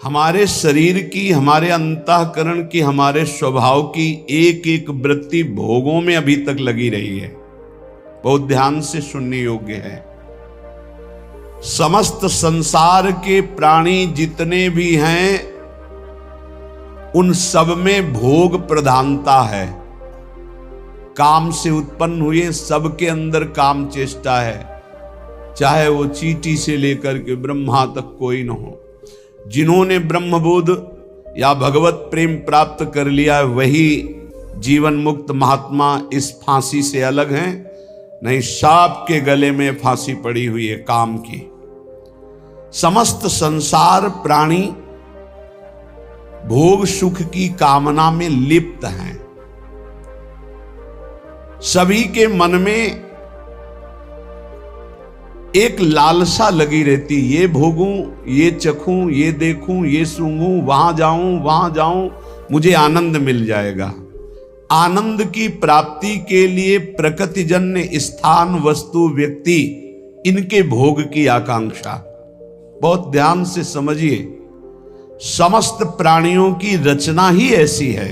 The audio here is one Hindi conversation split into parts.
हमारे शरीर की, हमारे अंतःकरण की, हमारे स्वभाव की एक एक वृत्ति भोगों में अभी तक लगी रही है। बहुत ध्यान से सुनने योग्य है। समस्त संसार के प्राणी जितने भी हैं उन सब में भोग प्रधानता है। काम से उत्पन्न हुए सबके अंदर काम चेष्टा है, चाहे वो चींटी से लेकर के ब्रह्मा तक कोई न हो। जिन्होंने ब्रह्मबोध या भगवत प्रेम प्राप्त कर लिया है वही जीवन मुक्त महात्मा इस फांसी से अलग हैं, नहीं सांप के गले में फांसी पड़ी हुई है काम की। समस्त संसार प्राणी भोग सुख की कामना में लिप्त हैं। सभी के मन में एक लालसा लगी रहती, ये भोगूं, ये चखूं, ये देखूं, ये सूंघूं, वहां जाऊं, मुझे आनंद मिल जाएगा। आनंद की प्राप्ति के लिए प्रकृतिजन्य स्थान, वस्तु, व्यक्ति, इनके भोग की आकांक्षा। बहुत ध्यान से समझिए, समस्त प्राणियों की रचना ही ऐसी है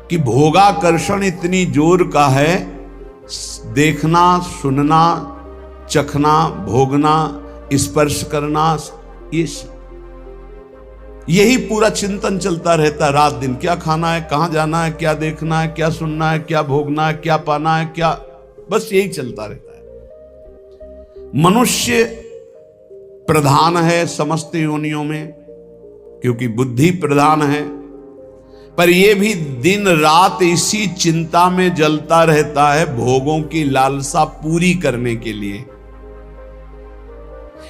कि भोगाकर्षण इतनी जोर का है, देखना, सुनना, चखना, भोगना, स्पर्श करना, यही पूरा चिंतन चलता रहता है रात दिन। क्या खाना है, कहां जाना है, क्या देखना है, क्या सुनना है, क्या भोगना है, क्या पाना है, क्या, बस यही चलता रहता है। मनुष्य प्रधान है समस्त योनियों में, क्योंकि बुद्धि प्रधान है, पर यह भी दिन रात इसी चिंता में जलता रहता है भोगों की लालसा पूरी करने के लिए।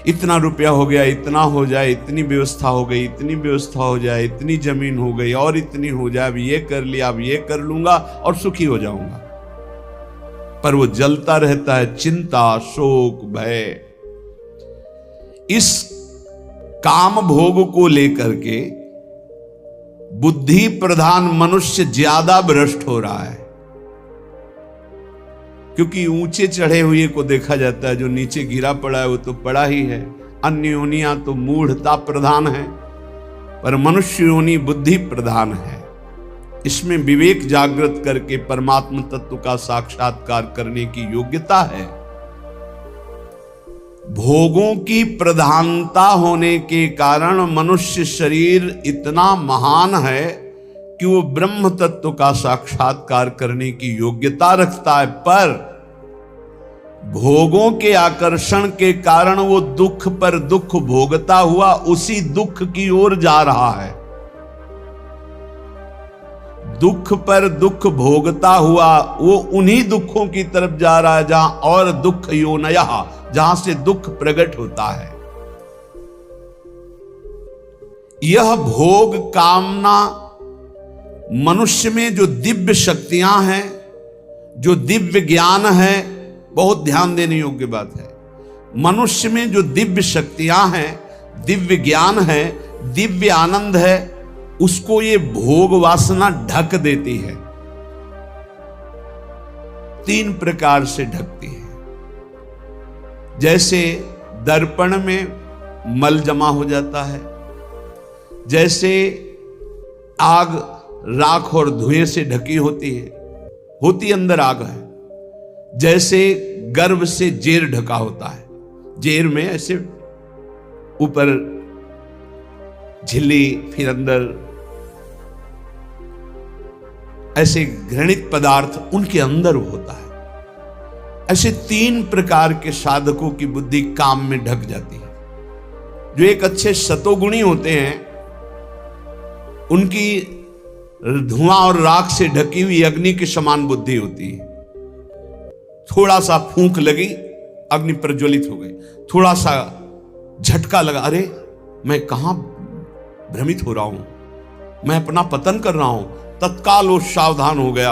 इतना रुपया हो गया, इतना हो जाए, इतनी व्यवस्था हो गई, इतनी व्यवस्था हो जाए, इतनी जमीन हो गई और इतनी हो जाए, अब ये कर लिया, अब ये कर लूंगा और सुखी हो जाऊंगा। पर वो जलता रहता है चिंता, शोक, भय। इस काम भोग को लेकर के बुद्धि प्रधान मनुष्य ज्यादा भ्रष्ट हो रहा है, क्योंकि ऊंचे चढ़े हुए को देखा जाता है, जो नीचे गिरा पड़ा है वो तो पड़ा ही है। अन्य योनियां तो मूढ़ता प्रधान है, पर मनुष्य योनि बुद्धि प्रधान है। इसमें विवेक जागृत करके परमात्म तत्व का साक्षात्कार करने की योग्यता है। भोगों की प्रधानता होने के कारण मनुष्य शरीर इतना महान है कि वो ब्रह्म तत्व का साक्षात्कार करने की योग्यता रखता है, पर भोगों के आकर्षण के कारण वो दुख पर दुख भोगता हुआ उसी दुख की ओर जा रहा है। दुख पर दुख भोगता हुआ वो उन्हीं दुखों की तरफ जा रहा है जहां और दुख योनयः, जहां से दुख प्रकट होता है। यह भोग कामना मनुष्य में जो दिव्य शक्तियां हैं, जो दिव्य ज्ञान है, बहुत ध्यान देने योग्य बात है। मनुष्य में जो दिव्य शक्तियां हैं, दिव्य ज्ञान है, दिव्य आनंद है, उसको ये भोग वासना ढक देती है। तीन प्रकार से ढकती है। जैसे दर्पण में मल जमा हो जाता है, जैसे आग राख और धुएं से ढकी होती है, होती अंदर आग है। जैसे गर्भ से जेर ढका होता है, जेर में ऐसे ऊपर झिल्ली, फिर अंदर ऐसे घृणित पदार्थ उनके अंदर होता है। ऐसे तीन प्रकार के साधकों की बुद्धि काम में ढक जाती है। जो एक अच्छे सतोगुणी होते हैं, उनकी धुआं और राख से ढकी हुई अग्नि के समान बुद्धि होती है। थोड़ा सा फूंक लगी, अग्नि प्रज्वलित हो गई। थोड़ा सा झटका लगा, अरे मैं कहां भ्रमित हो रहा हूं, मैं अपना पतन कर रहा हूं, तत्काल वो सावधान हो गया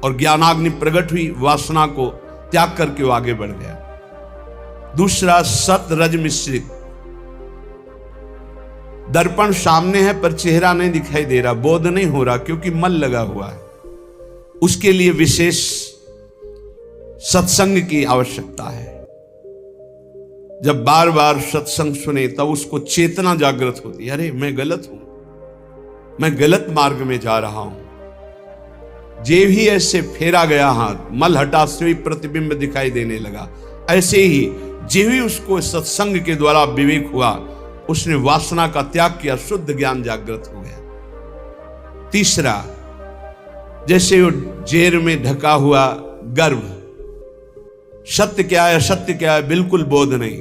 और ज्ञानाग्नि प्रकट हुई, वासना को त्याग करके वो आगे बढ़ गया। दूसरा सत रज मिश्रित, दर्पण सामने है पर चेहरा नहीं दिखाई दे रहा, बोध नहीं हो रहा, क्योंकि मल लगा हुआ है। उसके लिए विशेष सत्संग की आवश्यकता है। जब बार बार सत्संग सुने तब उसको चेतना जागृत होती है, अरे मैं गलत हूं, मैं गलत मार्ग में जा रहा हूं। जे भी ऐसे फेरा गया हाथ, मल हटा से प्रतिबिंब दिखाई देने लगा। ऐसे ही जे भी उसको सत्संग के द्वारा विवेक हुआ, उसने वासना का त्याग किया, शुद्ध ज्ञान जागृत हो गया। तीसरा, जैसे वो जेर में ढका हुआ गर्भ, सत्य क्या है असत्य क्या है बिल्कुल बोध नहीं।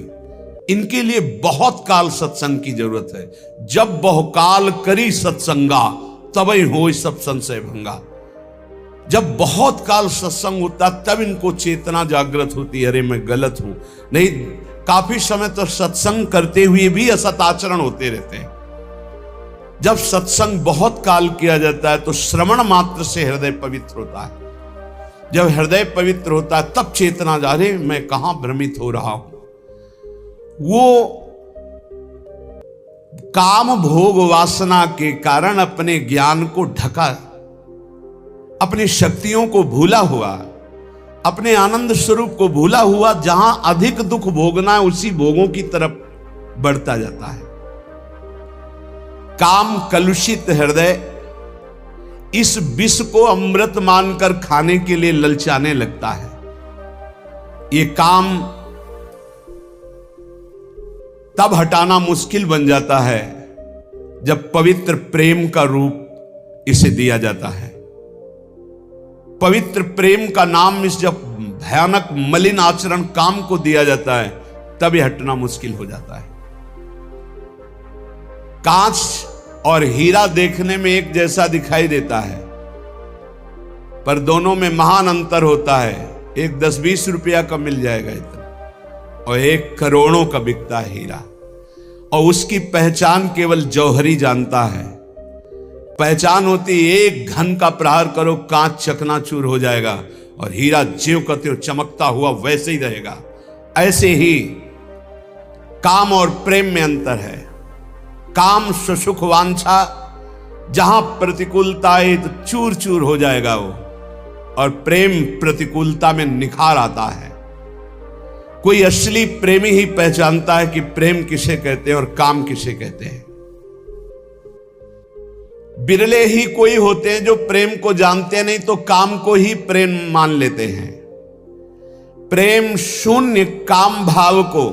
इनके लिए बहुत काल सत्संग की जरूरत है। जब बहुकाल करी सत्संगा तबई हो सब संशय भंगा। जब बहुत काल सत्संग होता तब इनको चेतना जागृत होती है, अरे मैं गलत हूं। नहीं, काफी समय तो सत्संग करते हुए भी असत आचरण होते रहते हैं। जब सत्संग बहुत काल किया जाता है तो श्रवण मात्र से हृदय पवित्र होता है। जब हृदय पवित्र होता है तब चेतना जा रहे मैं कहां भ्रमित हो रहा हूं। वो काम भोग वासना के कारण अपने ज्ञान को ढका, अपनी शक्तियों को भूला हुआ, अपने आनंद स्वरूप को भूला हुआ, जहां अधिक दुख भोगना है उसी भोगों की तरफ बढ़ता जाता है। काम कलुषित हृदय इस विष को अमृत मानकर खाने के लिए ललचाने लगता है। ये काम तब हटाना मुश्किल बन जाता है जब पवित्र प्रेम का रूप इसे दिया जाता है। पवित्र प्रेम का नाम इस जब भयानक मलिन आचरण काम को दिया जाता है तब यह हटना मुश्किल हो जाता है। कांच और हीरा देखने में एक जैसा दिखाई देता है, पर दोनों में महान अंतर होता है। एक 10-20 रुपया का मिल जाएगा इतना, और एक करोड़ों का बिकता है हीरा, और उसकी पहचान केवल जौहरी जानता है। पहचान होती एक घन का प्रहार करो कांच चकनाचूर हो जाएगा, और हीरा ज्यों का त्यों चमकता हुआ वैसे ही रहेगा। ऐसे ही काम और प्रेम में अंतर है। काम सुसुख वांछा, जहां प्रतिकूलता है तो चूर चूर हो जाएगा वो, और प्रेम प्रतिकूलता में निखार आता है। कोई असली प्रेमी ही पहचानता है कि प्रेम किसे कहते हैं और काम किसे कहते हैं। बिरले ही कोई होते हैं जो प्रेम को जानते नहीं तो काम को ही प्रेम मान लेते हैं। प्रेम शून्य काम भाव को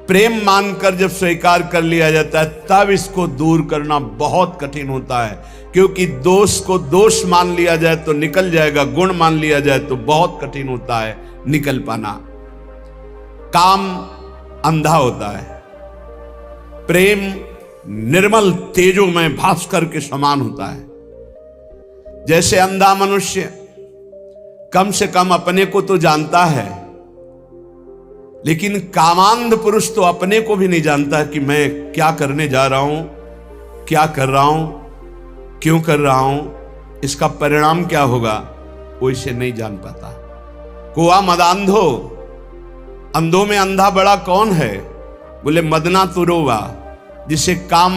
प्रेम मानकर जब स्वीकार कर लिया जाता है तब इसको दूर करना बहुत कठिन होता है, क्योंकि दोष को दोष मान लिया जाए तो निकल जाएगा, गुण मान लिया जाए तो बहुत कठिन होता है निकल पाना। काम अंधा होता है, प्रेम निर्मल तेजोमय भास्कर के समान होता है। जैसे अंधा मनुष्य कम से कम अपने को तो जानता है, लेकिन कामांध पुरुष तो अपने को भी नहीं जानता कि मैं क्या करने जा रहा हूं, क्या कर रहा हूं, क्यों कर रहा हूं, इसका परिणाम क्या होगा, वो इसे नहीं जान पाता। कोआ मदांधो, अंधों में अंधा बड़ा कौन है? बोले मदना तुरोवा, जिसे काम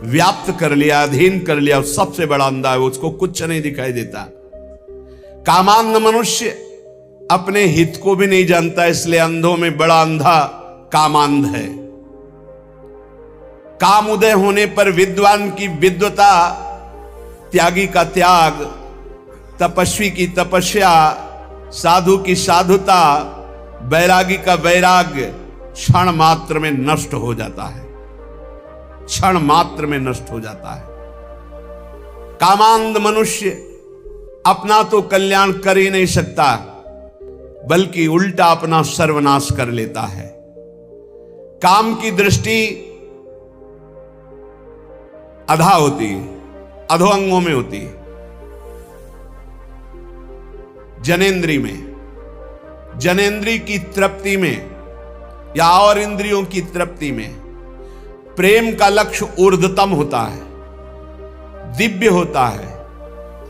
व्याप्त कर लिया, अधीन कर लिया, सबसे बड़ा अंधा है, उसको कुछ नहीं दिखाई देता। कामांध मनुष्य अपने हित को भी नहीं जानता, इसलिए अंधों में बड़ा अंधा कामांध है। काम उदय होने पर विद्वान की विद्वता, त्यागी का त्याग, तपस्वी की तपस्या, साधु की साधुता, वैरागी का वैराग्य क्षण मात्र में नष्ट हो जाता है, क्षण मात्र में नष्ट हो जाता है। कामांध मनुष्य अपना तो कल्याण कर ही नहीं सकता, बल्कि उल्टा अपना सर्वनाश कर लेता है। काम की दृष्टि अधा होती है, अधो अंगों में होती है, जनेंद्री में, जनेंद्री की तृप्ति में या और इंद्रियों की तृप्ति में। प्रेम का लक्ष्य ऊर्ध्वतम होता है, दिव्य होता है,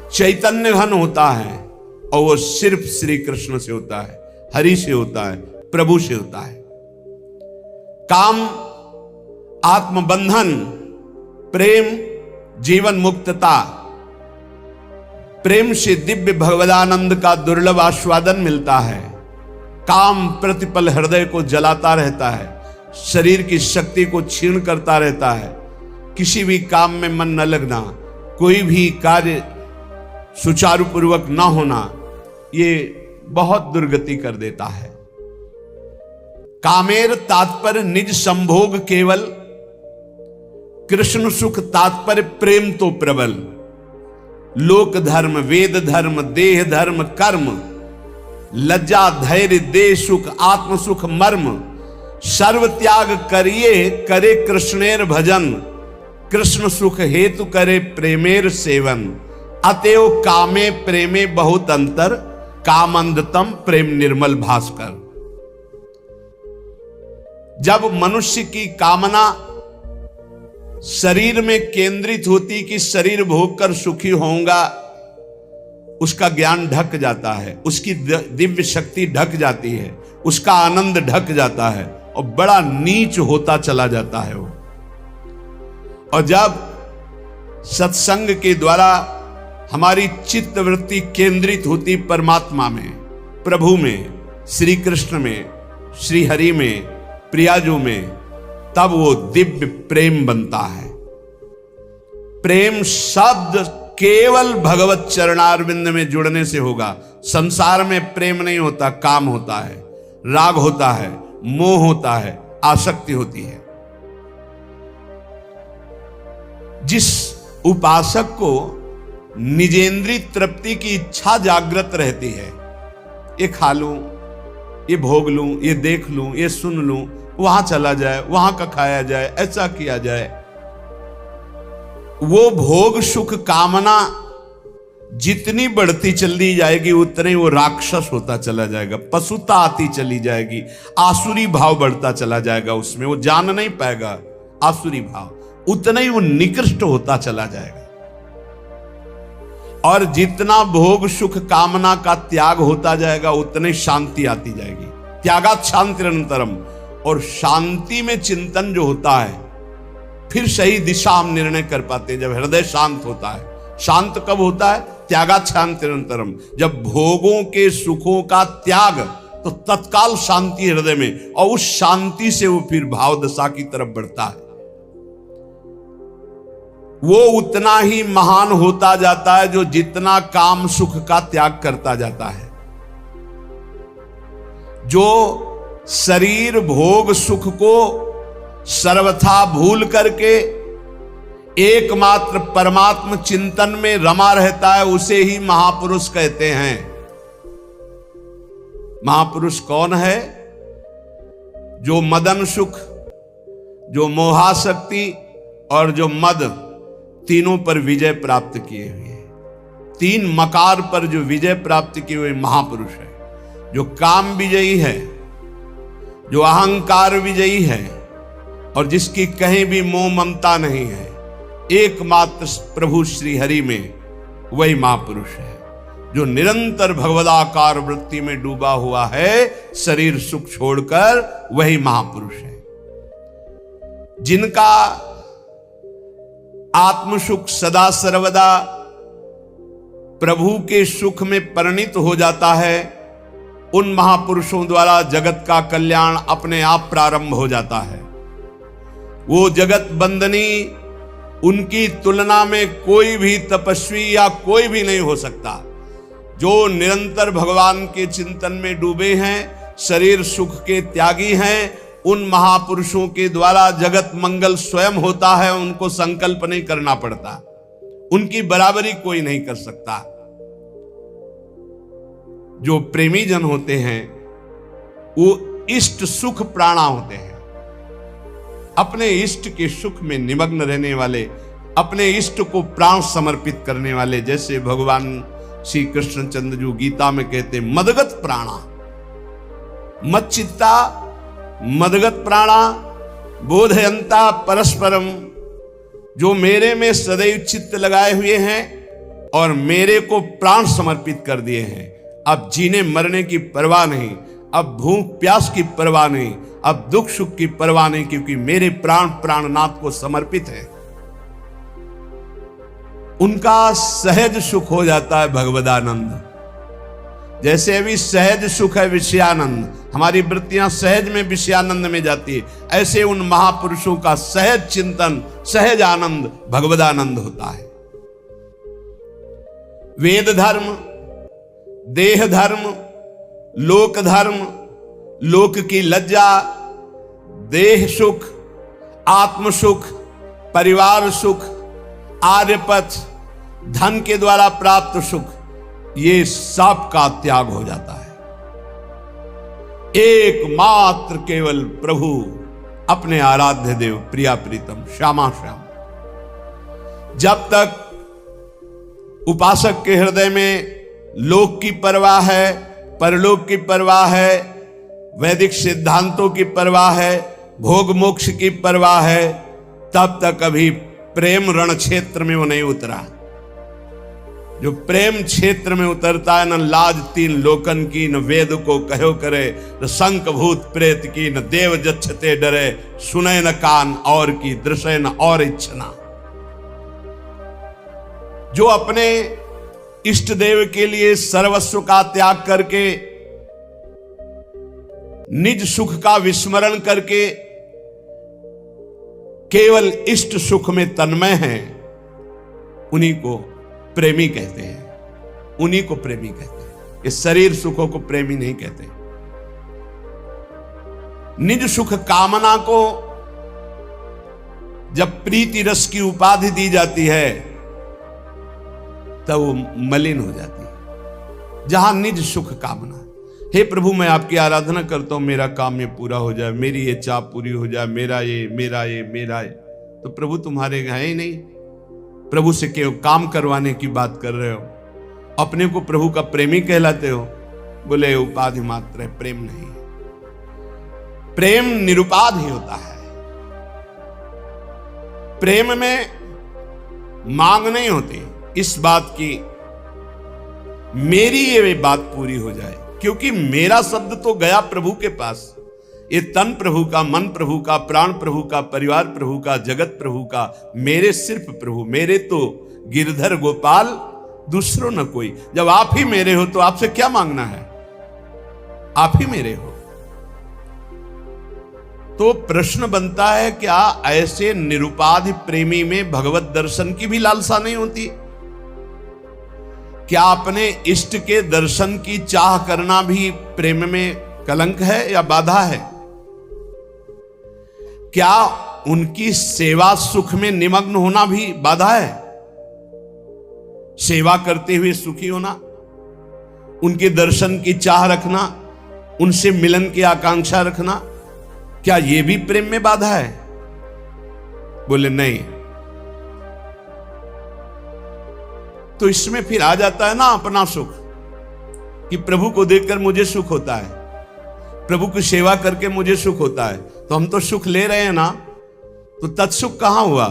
चैतन्य घन होता है, और वो सिर्फ श्री कृष्ण से होता है, हरि से होता है, प्रभु से होता है। काम आत्मबंधन, प्रेम जीवन मुक्तता। प्रेम से दिव्य भगवदानंद का दुर्लभ आस्वादन मिलता है। काम प्रतिपल हृदय को जलाता रहता है, शरीर की शक्ति को क्षीण करता रहता है, किसी भी काम में मन न लगना, कोई भी कार्य सुचारू पूर्वक न होना, ये बहुत दुर्गति कर देता है। कामेर तात्पर्य निज संभोग केवल, कृष्ण सुख तात्पर्य प्रेम तो प्रबल। लोक धर्म वेद धर्म देह धर्म कर्म, लज्जा धैर्य देह सुख आत्म सुख मर्म। सर्व त्याग करिए करे कृष्णेर भजन, कृष्ण सुख हेतु करे प्रेमेर सेवन। अतएव कामे प्रेमे बहुत अंतर, कामंदतम प्रेम निर्मल भास्कर। जब मनुष्य की कामना शरीर में केंद्रित होती कि शरीर भोग कर सुखी होऊंगा, उसका ज्ञान ढक जाता है, उसकी दिव्य शक्ति ढक जाती है, उसका आनंद ढक जाता है और बड़ा नीच होता चला जाता है वो। और जब सत्संग के द्वारा हमारी चित्त वृत्ति केंद्रित होती परमात्मा में, प्रभु में, श्री कृष्ण में, श्री हरि में, प्रियाजू में, तब वो दिव्य प्रेम बनता है। प्रेम शब्द केवल भगवत चरणारविंद में जुड़ने से होगा। संसार में प्रेम नहीं होता, काम होता है, राग होता है, मोह होता है, आसक्ति होती है। जिस उपासक को निजेंद्रीय तृप्ति की इच्छा जागृत रहती है, ये खा लूं, ये भोग लूं, ये देख लूं, ये सुन लूं, वहां चला जाए, वहां का खाया जाए, ऐसा किया जाए, वो भोग सुख कामना जितनी बढ़ती चली जाएगी उतने वो राक्षस होता चला जाएगा, पशुता आती चली जाएगी, आसुरी भाव बढ़ता चला जाएगा, उसमें वो जान नहीं पाएगा आसुरी भाव, उतना ही वो निकृष्ट होता चला जाएगा। और जितना भोग सुख कामना का त्याग होता जाएगा उतनी शांति आती जाएगी। त्यागात शांति निरंतरम। और शांति में चिंतन जो होता है, फिर सही दिशा हम निर्णय कर पाते हैं जब हृदय शांत होता है। शांत कब होता है? त्यागात शांति निरंतरम। जब भोगों के सुखों का त्याग, तो तत्काल शांति हृदय में, और उस शांति से वो फिर भाव दशा की तरफ बढ़ता है। वो उतना ही महान होता जाता है जो जितना काम सुख का त्याग करता जाता है। जो शरीर भोग सुख को सर्वथा भूल करके एकमात्र परमात्म चिंतन में रमा रहता है, उसे ही महापुरुष कहते हैं। महापुरुष कौन है? जो मदन सुख, जो मोहाशक्ति और जो मद, तीनों पर विजय प्राप्त किए हुए, तीन मकार पर जो विजय प्राप्त किए हुए महापुरुष है। जो काम विजयी है, जो अहंकार विजयी है, और जिसकी कहीं भी मोह ममता नहीं है, एकमात्र प्रभु श्री हरि में, वही महापुरुष है। जो निरंतर भगवदाकार वृत्ति में डूबा हुआ है, शरीर सुख छोड़कर, वही महापुरुष है। जिनका आत्मसुख सदा सर्वदा प्रभु के सुख में परिणित हो जाता है, उन महापुरुषों द्वारा जगत का कल्याण अपने आप प्रारंभ हो जाता है। वो जगत बंदनी, उनकी तुलना में कोई भी तपस्वी या कोई भी नहीं हो सकता। जो निरंतर भगवान के चिंतन में डूबे हैं, शरीर सुख के त्यागी हैं, उन महापुरुषों के द्वारा जगत मंगल स्वयं होता है। उनको संकल्प नहीं करना पड़ता, उनकी बराबरी कोई नहीं कर सकता। जो प्रेमी जन होते हैं, वो इष्ट सुख प्राणा होते हैं। अपने इष्ट के सुख में निमग्न रहने वाले, अपने इष्ट को प्राण समर्पित करने वाले, जैसे भगवान श्री कृष्णचंद्र जी गीता में कहते, मदगत प्राणा, मच्चित्ता मदगत प्राणा बोधयंता परस्परम। जो मेरे में सदैव चित्त लगाए हुए हैं और मेरे को प्राण समर्पित कर दिए हैं। अब जीने मरने की परवाह नहीं, अब भूख प्यास की परवाह नहीं, अब दुख सुख की परवाह नहीं, क्योंकि मेरे प्राण प्राणनाथ को समर्पित है। उनका सहज सुख हो जाता है भगवदानंद। जैसे अभी सहज सुख है विषयानंद, हमारी वृत्तियां सहज में विषयानंद में जाती है, ऐसे उन महापुरुषों का सहज चिंतन, सहज आनंद भगवदानंद होता है। वेद धर्म, देह धर्म, लोक धर्म, लोक की लज्जा, देह सुख, आत्म सुख, परिवार सुख, आर्यपथ, धन के द्वारा प्राप्त सुख, ये सब का त्याग हो जाता है। एकमात्र केवल प्रभु, अपने आराध्य देव, प्रिया प्रीतम, श्यामा श्याम। जब तक उपासक के हृदय में लोक की परवाह है, परलोक की परवाह है, वैदिक सिद्धांतों की परवाह है, भोग मोक्ष की परवाह है, तब तक अभी प्रेम रण क्षेत्र में वो नहीं उतरा। जो प्रेम क्षेत्र में उतरता है, न लाज तीन लोकन की, न वेद को कहो करे, न शंख भूत प्रेत की, न देव जच्छते डरे, सुने न कान और की, दृश्य न और इच्छना। जो अपने इष्ट देव के लिए सर्वस्व का त्याग करके, निज सुख का विस्मरण करके केवल इष्ट सुख में तन्मय हैं, उन्हीं को प्रेमी कहते हैं, उन्हीं को प्रेमी कहते हैं। इस शरीर सुखों को प्रेमी नहीं कहते। निज सुख कामना को जब प्रीति रस की उपाधि दी जाती है तब वो मलिन हो जाती है। जहां निज सुख कामना, हे प्रभु मैं आपकी आराधना करता हूं, मेरा काम ये पूरा हो जाए, मेरी ये चाह पूरी हो जाए, मेरा ये मेरा ये मेरा ये, तो प्रभु तुम्हारे है ही नहीं। प्रभु से केवल काम करवाने की बात कर रहे हो, अपने को प्रभु का प्रेमी कहलाते हो। बोले उपाधि मात्र है, प्रेम नहीं है। प्रेम निरुपाध ही होता है। प्रेम में मांग नहीं होती इस बात की मेरी ये बात पूरी हो जाए, क्योंकि मेरा शब्द तो गया प्रभु के पास। ये तन प्रभु का, मन प्रभु का, प्राण प्रभु का, परिवार प्रभु का, जगत प्रभु का, मेरे सिर्फ प्रभु, मेरे तो गिरधर गोपाल, दूसरों न कोई। जब आप ही मेरे हो तो आपसे क्या मांगना है, आप ही मेरे हो। तो प्रश्न बनता है, क्या ऐसे निरुपाधि प्रेमी में भगवत दर्शन की भी लालसा नहीं होती? क्या अपने इष्ट के दर्शन की चाह करना भी प्रेम में कलंक है या बाधा है? क्या उनकी सेवा सुख में निमग्न होना भी बाधा है? सेवा करते हुए सुखी होना, उनके दर्शन की चाह रखना, उनसे मिलन की आकांक्षा रखना, क्या यह भी प्रेम में बाधा है? बोले नहीं। तो इसमें फिर आ जाता है ना अपना सुख, कि प्रभु को देखकर मुझे सुख होता है, प्रभु की सेवा करके मुझे सुख होता है, तो हम तो सुख ले रहे हैं ना, तो तत्सुख कहां हुआ?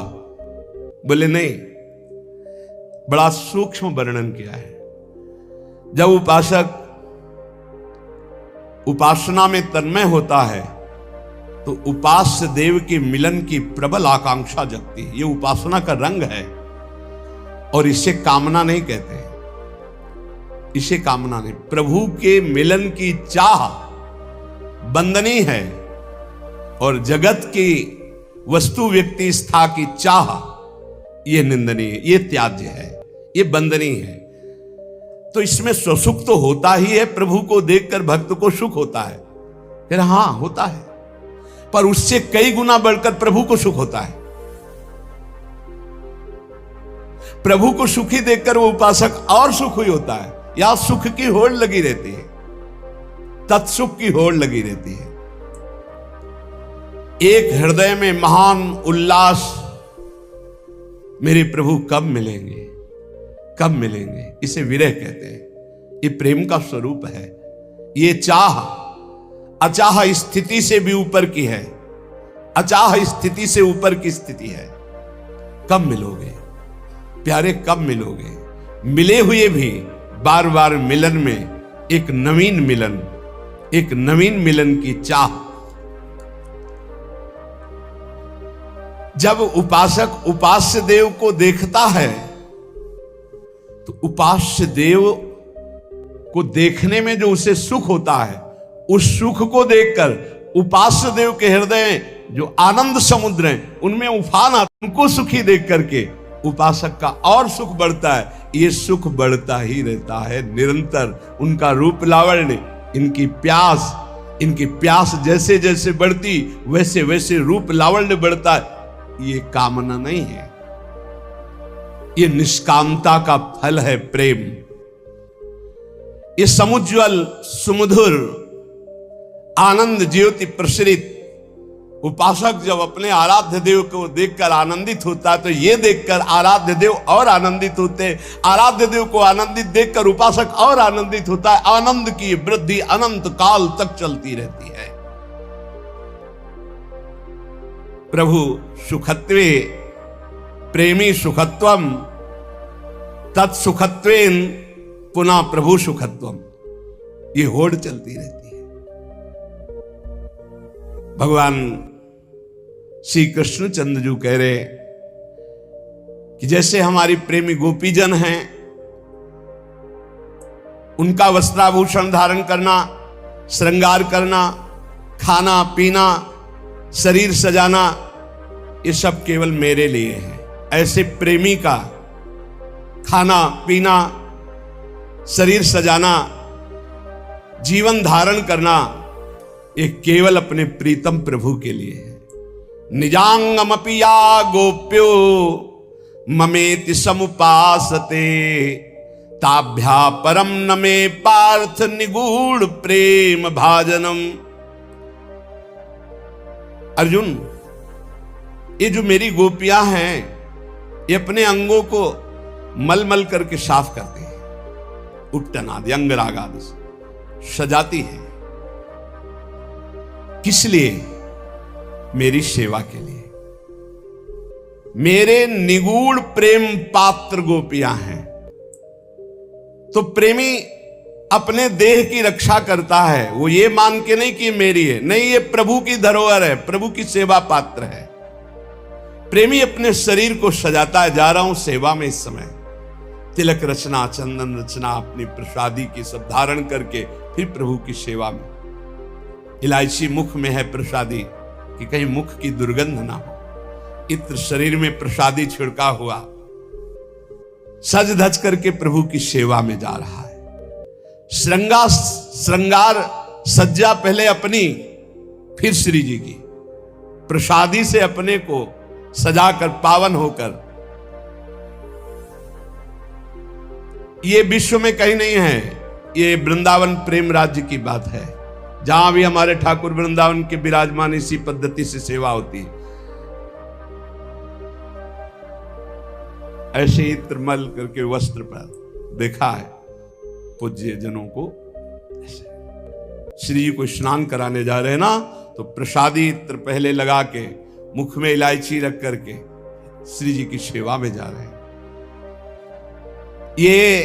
बोले नहीं। बड़ा सूक्ष्म वर्णन किया है। जब उपासक उपासना में तन्मय होता है तो उपास्य देव के मिलन की प्रबल आकांक्षा जगती है। ये उपासना का रंग है और इसे कामना नहीं कहते, इसे कामना नहीं। प्रभु के मिलन की चाह बंदनीय है और जगत की वस्तु व्यक्ति स्था की चाह ये निंदनीय, ये त्याज्य है, ये बंदनीय है। तो इसमें स्वसुख तो होता ही है, प्रभु को देखकर भक्त को सुख होता है, फिर हां होता है, पर उससे कई गुना बढ़कर प्रभु को सुख होता है। प्रभु को सुखी देखकर वो उपासक और सुखी होता है, या सुख की होड़ लगी रहती है, तत्सुख की होड़ लगी रहती है। एक हृदय में महान उल्लास, मेरे प्रभु कब मिलेंगे, कब मिलेंगे, इसे विरह कहते हैं। ये प्रेम का स्वरूप है। ये चाह अचाह स्थिति से भी ऊपर की है, अचाह स्थिति से ऊपर की स्थिति है। कब मिलोगे प्यारे, कब मिलोगे? मिले हुए भी बार बार मिलन में एक नवीन मिलन, एक नवीन मिलन की चाह। जब उपासक उपास्य देव को देखता है तो उपास्य देव को देखने में जो उसे सुख होता है, उस सुख को देखकर उपास्य देव के हृदय जो आनंद समुद्र हैं उनमें उफान आता, उनको सुखी देख करके उपासक का और सुख बढ़ता है। ये सुख बढ़ता ही रहता है निरंतर। उनका रूप लावण्य, इनकी प्यास जैसे जैसे बढ़ती वैसे वैसे रूप लावण्य बढ़ता है। ये कामना नहीं है, ये निष्कामता का फल है प्रेम। ये समुज्वल सुमधुर आनंद ज्योति प्रसरित उपासक जब अपने आराध्य देव को देखकर आनंदित होता है तो ये देखकर आराध्य देव और आनंदित होते हैं। आराध्य देव को आनंदित देखकर उपासक और आनंदित होता है। आनंद की वृद्धि अनंत काल तक चलती रहती है। प्रभु सुखत्वे प्रेमी सुखत्वम तत्सुखत्वेन पुनः प्रभु सुखत्वम, ये होड़ चलती रहती है। भगवान श्री कृष्ण चंद्र कह रहे कि जैसे हमारी प्रेमी गोपीजन हैं, उनका वस्त्राभूषण धारण करना, श्रृंगार करना, खाना पीना, शरीर सजाना, ये सब केवल मेरे लिए है। ऐसे प्रेमी का खाना पीना, शरीर सजाना, जीवन धारण करना, ये केवल अपने प्रीतम प्रभु के लिए है। निजांगमपि या गोप्यो ममेति समुपासते ताभ्या परम न मे पार्थ निगूढ़ प्रेम भाजनम। अर्जुन, ये जो मेरी गोपियां हैं ये अपने अंगों को मलमल करके साफ करते हैं, उपटन आदि अंगराग आदि से सजाती है। किस लिए? मेरी सेवा के लिए। मेरे निगूढ़ प्रेम पात्र गोपियां हैं। तो प्रेमी अपने देह की रक्षा करता है, वो ये मान के नहीं कि मेरी है, नहीं, ये प्रभु की धरोहर है, प्रभु की सेवा पात्र है। प्रेमी अपने शरीर को सजाता है। जा रहा हूं सेवा में इस समय, तिलक रचना, चंदन रचना, अपनी प्रसादी की सब धारण करके फिर प्रभु की सेवा में। इलायची मुख में है प्रसादी कि कहीं मुख की दुर्गंध ना हो। इत्र शरीर में प्रसादी छिड़का हुआ, सज धज करके प्रभु की सेवा में जा रहा है। श्रृंगार सज्जा पहले अपनी, फिर श्री जी की प्रसादी से अपने को सजाकर पावन होकर। ये विश्व में कहीं नहीं है, ये वृंदावन प्रेम राज्य की बात है, जहां भी हमारे ठाकुर वृंदावन के विराजमान इसी पद्धति से सेवा होती है। ऐसे ही त्रिमल करके वस्त्र पर देखा है पूज्य जनों को। श्री जी को स्नान कराने जा रहे हैं ना, तो प्रसादी इत्र पहले लगा के मुख में इलायची रख करके श्री जी की सेवा में जा रहे हैं। ये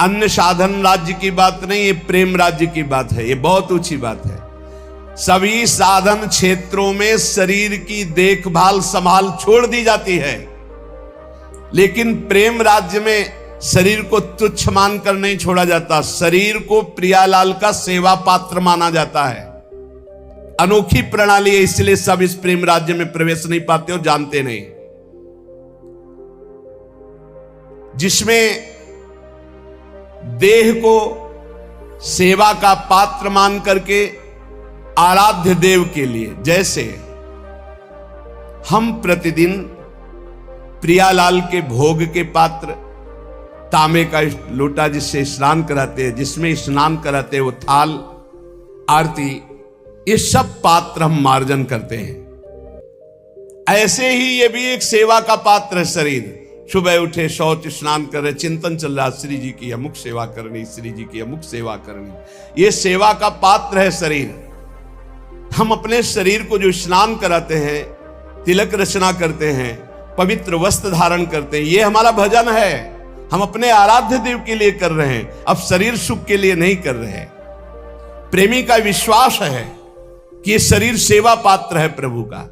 अन्य साधन राज्य की बात नहीं, ये प्रेम राज्य की बात है। ये बहुत ऊंची बात है। सभी साधन क्षेत्रों में शरीर की देखभाल संभाल छोड़ दी जाती है, लेकिन प्रेम राज्य में शरीर को तुच्छ मानकर नहीं छोड़ा जाता। शरीर को प्रियालाल का सेवा पात्र माना जाता है। अनोखी प्रणाली है, इसलिए सब इस प्रेम राज्य में प्रवेश नहीं पाते और जानते नहीं। जिसमें देह को सेवा का पात्र मान करके आराध्य देव के लिए, जैसे हम प्रतिदिन प्रियालाल के भोग के पात्र, तांबे का लोटा जिससे स्नान कराते हैं, जिसमें स्नान कराते हैं वो थाल, आरती, ये सब पात्र हम मार्जन करते हैं। ऐसे ही ये भी एक सेवा का पात्र है। शरीर सुबह उठे, शौच, स्नान कर रहे, चिंतन चल रहा, श्री जी की अमुक सेवा करनी, श्री जी की अमुक सेवा करनी, ये सेवा का पात्र है शरीर। हम अपने शरीर को जो स्नान कराते हैं, तिलक रचना करते हैं, पवित्र वस्त्र धारण करते हैं, ये हमारा भजन है। हम अपने आराध्य देव के लिए कर रहे हैं, अब शरीर सुख के लिए नहीं कर रहे हैं। प्रेमी का विश्वास है कि ये शरीर सेवा पात्र है प्रभु का।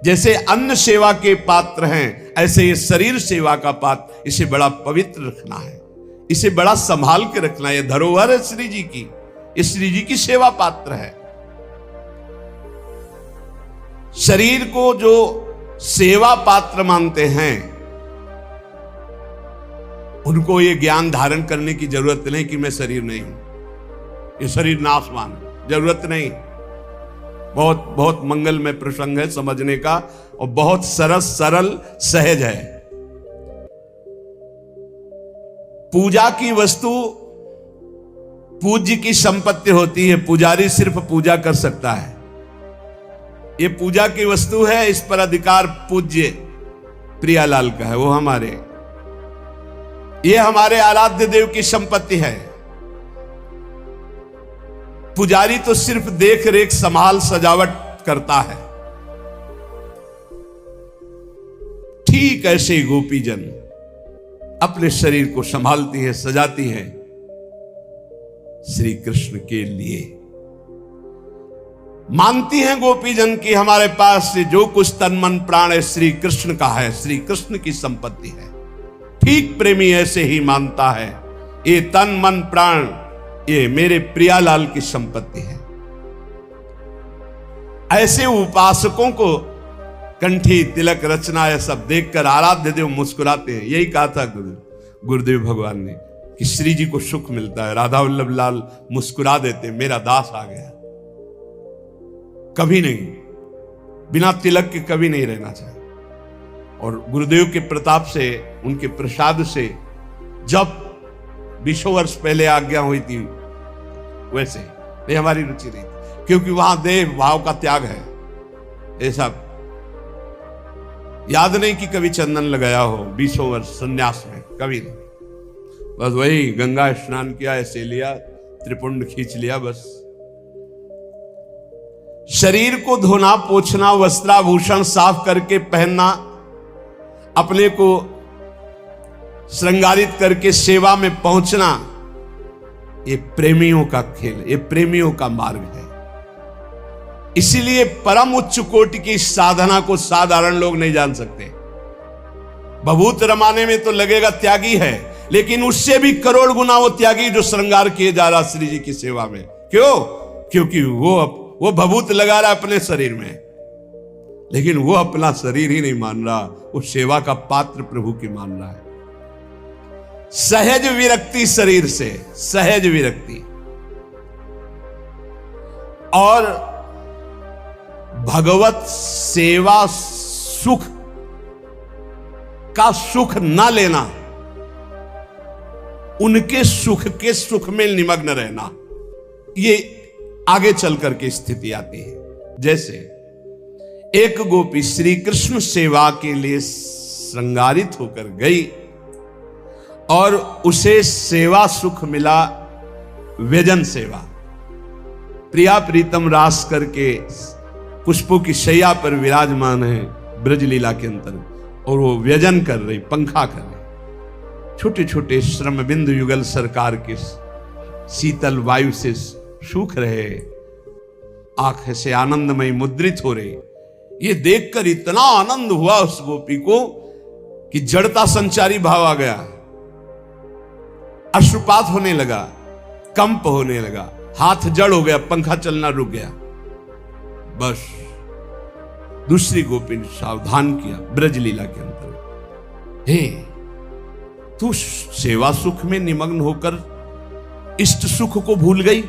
जैसे अन्न सेवा के पात्र हैं, ऐसे ये शरीर सेवा का पात्र, इसे बड़ा पवित्र रखना है। इसे बड़ा संभाल के रखना। यह धरोहर है श्री जी की, ये श्री जी की सेवा पात्र है। शरीर को जो सेवा पात्र मानते हैं उनको ये ज्ञान धारण करने की जरूरत नहीं कि मैं शरीर नहीं हूं, ये शरीर नाशवान है, जरूरत नहीं। बहुत बहुत मंगलमय प्रसंग है समझने का, और बहुत सरल सहज है। पूजा की वस्तु पूज्य की संपत्ति होती है, पुजारी सिर्फ पूजा कर सकता है। ये पूजा की वस्तु है, इस पर अधिकार पूज्य प्रियालाल का है, वो हमारे, ये हमारे आराध्य देव की संपत्ति है। पुजारी तो सिर्फ देख रेख संभाल सजावट करता है। ठीक ऐसे ही गोपीजन अपने शरीर को संभालती है, सजाती है श्री कृष्ण के लिए। मानती हैं गोपीजन की हमारे पास से जो कुछ तन मन प्राण है श्री कृष्ण का है, श्री कृष्ण की संपत्ति है। ठीक प्रेमी ऐसे ही मानता है, ये तन मन प्राण ये मेरे प्रियालाल की संपत्ति है। ऐसे उपासकों को कंठी तिलक रचना यह सब देखकर आराध्य देव मुस्कुराते हैं। यही कहा था गुरुदेव भगवान ने कि श्री जी को सुख मिलता है, राधा वल्लभ लाल मुस्कुरा देते, मेरा दास आ गया। कभी नहीं, बिना तिलक के कभी नहीं रहना चाहिए। और गुरुदेव के प्रताप से, उनके प्रसाद से जब 20 वर्ष पहले आज्ञा हुई थी वैसे ये हमारी रुचि नहीं, क्योंकि वहां देव भाव का त्याग है। ये सब याद नहीं कि कभी चंदन लगाया हो 20 वर्ष संन्यास में, कभी नहीं। बस वही गंगा स्नान किया, ऐसे लिया, त्रिपुंड खींच लिया, बस। शरीर को धोना, पोछना, वस्त्राभूषण साफ करके पहनना, अपने को श्रृंगारित करके सेवा में पहुंचना, ये प्रेमियों का खेल, ये प्रेमियों का मार्ग है। इसीलिए परम उच्च कोटि की साधना को साधारण लोग नहीं जान सकते। भभूत रमाने में तो लगेगा त्यागी है, लेकिन उससे भी करोड़ गुना वो त्यागी जो श्रृंगार किए जा रहा श्री जी की सेवा में। क्यों? क्योंकि वो भभूत लगा रहा अपने शरीर में, लेकिन वो अपना शरीर ही नहीं मान रहा, वो सेवा का पात्र प्रभु की मान रहा है। सहज विरक्ति शरीर से, सहज विरक्ति। और भगवत सेवा सुख का सुख न लेना, उनके सुख के सुख में निमग्न रहना, ये आगे चल करके स्थिति आती है। जैसे एक गोपी श्री कृष्ण सेवा के लिए श्रृंगारित होकर गई और उसे सेवा सुख मिला, व्यजन सेवा। प्रिया प्रीतम रास करके पुष्पों की शैया पर विराजमान है ब्रजलीला के अंतर, और वो व्यजन कर रही, पंखा कर रही। छोटे छोटे श्रम बिंदु युगल सरकार के शीतल वायु से सूख रहे, आंख से आनंदमय मुद्रित हो रहे। ये देखकर इतना आनंद हुआ उस गोपी को कि जड़ता संचारी भाव आ गया, अश्रुपात होने लगा, कंप होने लगा, हाथ जड़ हो गया, पंखा चलना रुक गया। बस दूसरी गोपी ने सावधान किया ब्रजलीला के अंतर, हे तू सेवा सुख में निमग्न होकर इष्ट सुख को भूल गई।